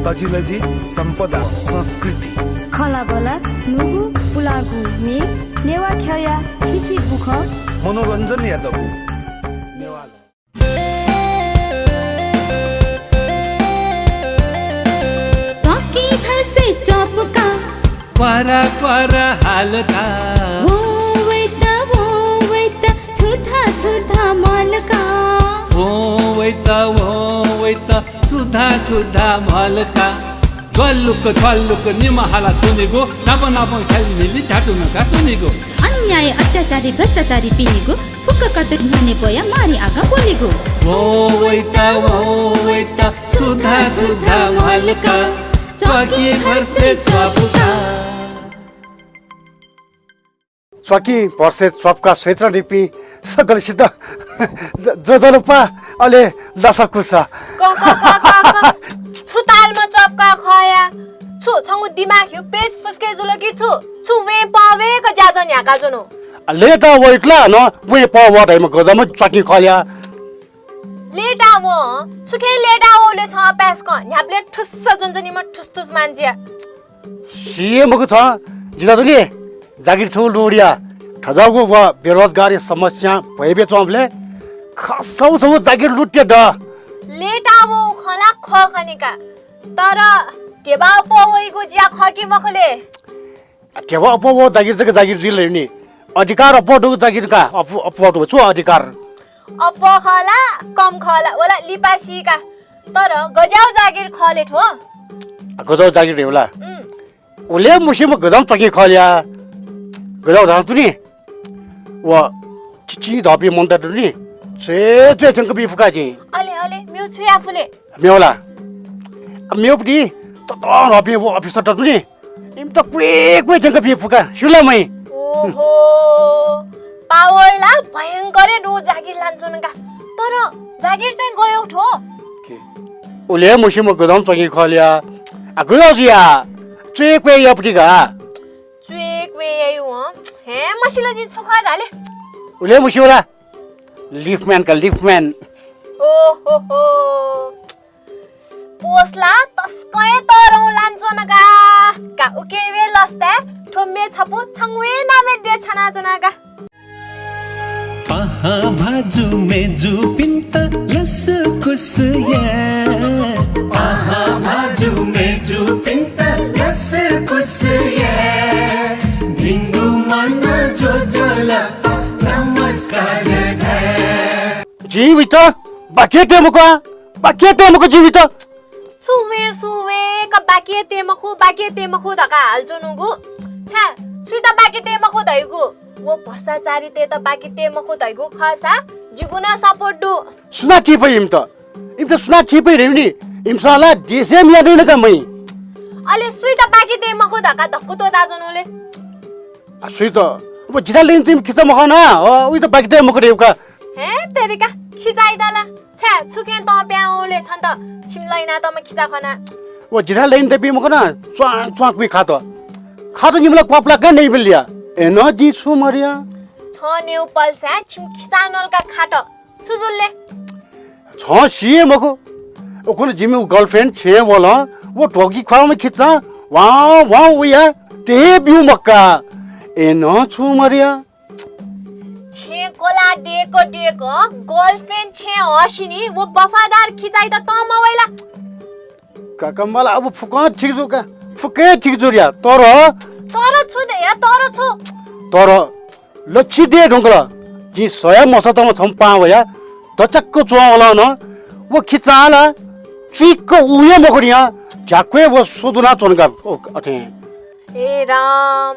तजिलजी सम्पदा संस्कृति खला बला नुगु पुलागु मे नेवा खया खिची बुख मनोरञ्जन यादव च्वाकी भर से च्वापुका क्वारा क्वारा हालका वो वैता छुधा छुधा मालका वो वैता छुधा मालका गल्लुक निमहाला चुनेगो नब खेल्नेले झाचुनका चुनेगो अन्याय अत्याचारी भ्रष्टाचारी पिनेगो फुक्क कर्त न्याने बोया मारी आगा बोलेगो वो वैता छुधा मालका च्वाकी भर से च्वापुका च्वाकी भर से च्वापुका क्षेत्र निपी सकलसित जजलपा अले लसकुसा छुतालमा चपका खया छु छंगु दिमाग यो पेज फुस्के जुलकी छु वे पावे क जाजन याका जनो लेटा वइकला न वे पावा दैमा गजम च्वाकी खल्या लेटा वो छुखे लेटा ओले छ पास क न्याप्ले ठुस्स जन्जनी म ठुसठुस मान्छे सीएम को छ जिता दुनी जागिर छौ लोडिया ठजागु व बेरोजगारी समस्या भएबे चम्ले खसौ छौ जागिर लुट्या द लेटा वो खला ख खनेका तर टेबा पवइको ज्या खकी मखले टेबा पव जागिर जग जागिर जिले नि अधिकार अपडो जागिर का अपडो छु अधिकार अप खला कम खला वला लिपासी का तर गजाउ जागिर खले ठो गजाउ जागिर देउला उले मुसिम गजाउ तकी खल्या गजाउ धातुनी व चिची धपी मनता दुनी छे छंक बिफुका जी अले म्यु छु आफुले म्योला म्योपडी त धपी वो अफिसर दुनी इम त क्वे छंक बिफुका सुला मै ओहो पावरला भयंकर दो जागिर लान्छुनका तर जागिर चाहिँ गयो ठो उले मुसिम गजाउ तकी खल्या आ गयो जिया चेक्वे यपटीगा चेक्वे यु हे मसिला जी छोखा डाले उले मुसिला लिफ्टम्यान ओहो पोसला तस्कै तरौ लान्छनका का उकेवे लस्ता ठोम्मे छपु छंगवे नामे दे छना जनाका पहा भाजु मेजु पिन्त लस कुसया पहा भाजु मेजु पिन्त लस कुसया ढिंगु मन जोजला नमस्कार जीवित बाकेटे मुको जीवित सुवे का बाके मखु दका हाल्जुनुगु छा सुइता बाके मखु दैगु वो भ्रष्टाचारी ते त बाके मखु दैगु खसा जिगुना सपोर्ट दु सुना टिपै इम त सुना टिपै रेउनी इमसाला देशे मिया दिन का मै अले सुइता बाके मखु दका धक्कु तो दाजुनुले सुइत अब जिता लिन तिम खिचा मखना उइ त बाके मखु रेउका हे तेरिका खिचाइदाला छ्या छुके त प्याउले छन् त छिमलैना त म खिचा खना वो जिरा लाइन दे बि मखना च्वाक बि खातो निमला क्वापला का नै बिलिया एनो जी छु मरिया छ नेउ पल्सा छिम खिचानलका खाट सुजुलले छ सिए मको ओखन जिमी गर्लफ्रेंड छे बोला वो ठोगी खाओ में खिचा वाह उया ते बिउ मक्का एनो छु मरिया छे कोला डेको गर्लफ्रेंड छे हसिनी वो वफादार खिचाइ त मवैला काकम्बाला अब फुके ठीक जोरिया तर छु दे या तर लच्छी दे ढोंगला जी सोया मसतम छम पावया दचक्क चोला न वो खिचाला चुइक उये मखरिया झ्याक्वे वो सोदुना चोनगा अथे ए राम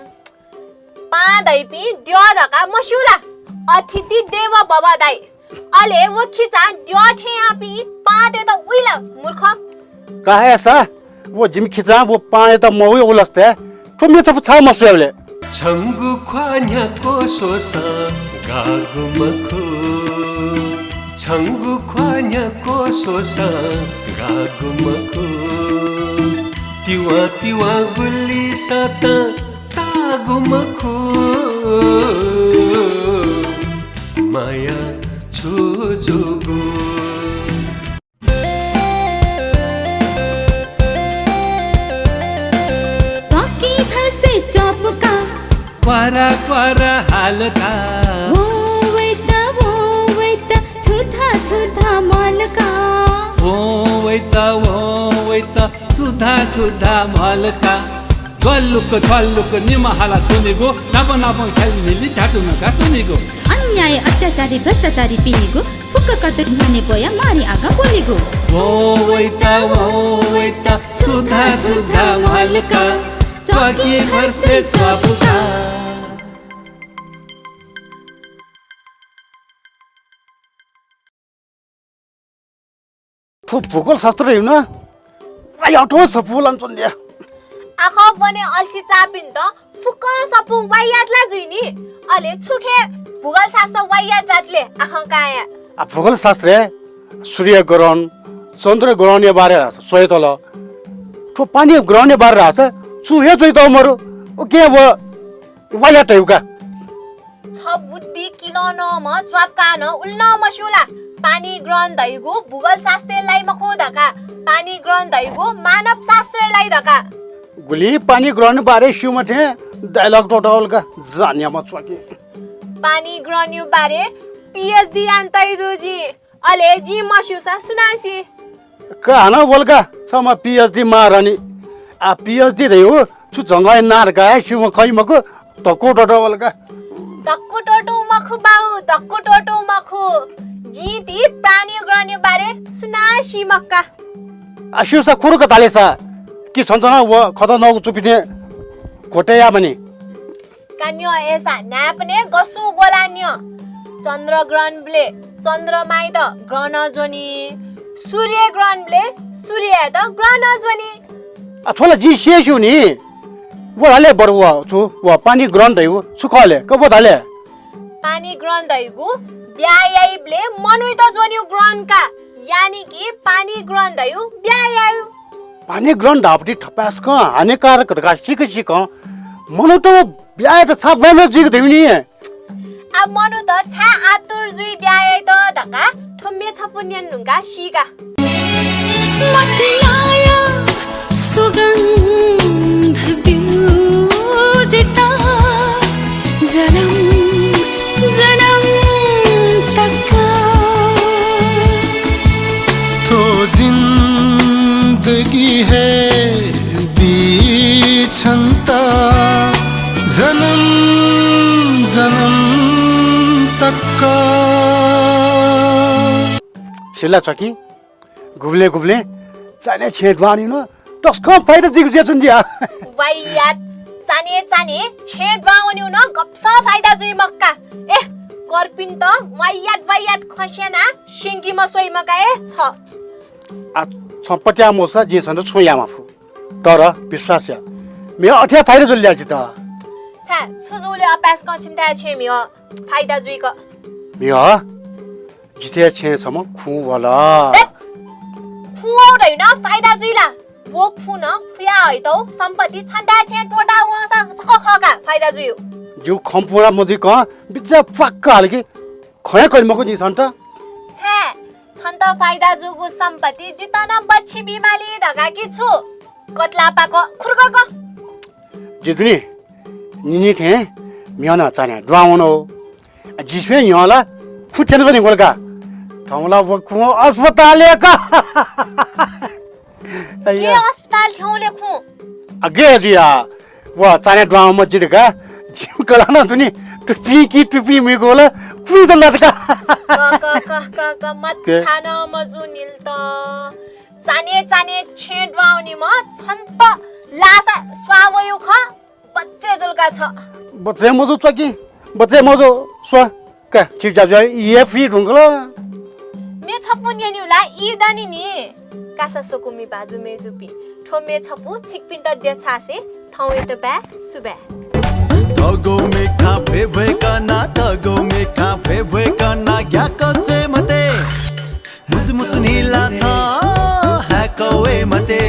पा दैपी द्यो दका मस्युला अतिथि देव बाबा दाई अले वो खिचा द्यो ठे आपी पा दे त उइला मूर्ख काहे ऐसा वो जिम खिचा वो पाए त मवे उलस्ते तुम सब छा मसुले छंगु ख्वान्या को सोसा गागु मखु छंगु ख्वान्या को सोसा गागु मखु तिवा गुल्ली साता तागु मखु माया छुजुगु क्वारा क्वारा हालका वो वैता छुधा छुधा मलका वैता छुधा छुधा मलका गल्लुक छल्लुक निमहाला चुनेको नाप नाप खेल्नेले झाचुनका चुनेको अन्याय अत्याचारी भ्रष्टाचारी पिनेको फुक्क कर्तक न्याने बया मारी आगा बोलेको वैता छुधा छुधा मलका च्वाकी भर्से च्वापुका भूगोल शास्त्र हेर्न आई अठो सफुलान चन्दिया आखा बने अल्छी चापिन त फुक्क सपु वाइयातला जुइनी अले छुखे भूगोल शास्त्र वाइयातले आखंकाया आ भूगोल शास्त्र सूर्य ग्रहण चन्द्र ग्रहण बारे सोय तल ठो पानी ग्रहण बारे राछ छु हे सोय त मरु ओ के व वाइयात हेउका छ बुद्धि किलो न म च्वापका न उल्न मसुला पानी ग्रहण दैगु भूगोल शास्त्रलाई मखो धका पानी ग्रहण दैगु मानव शास्त्रलाई धका गुली पानी ग्रहण बारे शिव मथे डायलॉग टोटल का जानिया मत स्वाकी पानी ग्रहण बारे पीएचडी आन्तै दुजी अले जी मसुसा सुनासी कहना बोलका सम पीएचडी मारनी आ पीएचडी दै हो छु जंगाय नार गाय शिव खै मको तको टोटल का तक्कु टोटो मखु बाउ तक्कु टोटो मखु जीती प्राणी ग्रहण बारे सुनासी मक्का आशिवसा खुरु का तालेसा कि सन्तना व खता नगु चुपिने कोटेया बनी कान्यो एसा नापने गसु बोलान्यो चन्द्र ग्रहणले चन्द्रमाई त ग्रहण जोनी सूर्य ग्रहणले सूर्य त ग्रहण जोनी अथोला जी शेषु नि वले बरुवा छु व पानी ग्रहण दैउ सुखले कबो धाले पानी ग्रहण दैगु ब्यायाइबले मनुइ त जोनी ग्रहणका यानी कि पानी ग्रहण दैउ ब्यायायु पानी ग्रहण ढापटी ठपास क हानिकारक घटका सिक मनु त ब्याय त छाप भएन जिग देउनी अब मनु त छा आतुर जुई ब्याय त धका ठम्मे छपुन्यन नुका शिका मतिलाया सुगन्ध बिउजिता जनम जनम तक तो जिंदगी है बिछंता जन्म जन्म तक का सिला चकी गुबले गुबले चाने छेडवानी न टस्क फाइदा दिगु जेचुन्दिया वाइयात चाने चाने छेडवाउन्यु न गप्स फाइदा जुई मक्का ए करपिन त वाइयात खस्याना सिंगीमा सोइ मकाए छ आ छपट्या मोसा जे छन छोया माफु तर विश्वास या मे अठ्या फाइदा जुल्या छ त छा सुजुले अपास क छिमता छे मियो फाइदा जुई क मियो जिते छे सम खु वाला खुओ दैन फाइदा जुइला वो खुन फ्या है त सम्पत्ति छन्दा छे टोटा वसा खका फाइदा जुइयो जो खम्पुरा मजी क बिचा फक्क हालकी खया कलमको नि छन्त छे छन्त फाइदा जुगु सम्पत्ति जितन बच्ची बिमाली धगा कि छु कटलापाको खुर्गको जितनी निनी थे मियाना चाने ड्राउनो जिसमे यला खुटेन पनि गोलका थमला वकु अस्पताल का के अस्पताल ठौले खु अगे जिया व चाने ड्राउन मस्जिद का जिम कलाना तुनी टुपी मे गोला कुइ दलका क मत छान मजु निल त चाने छेडवाउनी म छन्त लासा स्वावयो ख बच्चे जुलका छ बच्चे मजु चकी बच्चे मजु स्वा का ठीक जा जाय ये फ्री ढुंगला मे छपु न्यानिउला इ दनी नि कासा सोकुमी बाजु मेजुपी ठोमे छपु छिकपिन त दे छासे ठौए त बा सुबा तगो में काफे भएकना तगो में काफे भएकना क्या कसे मते मुस निला छ है कवे मते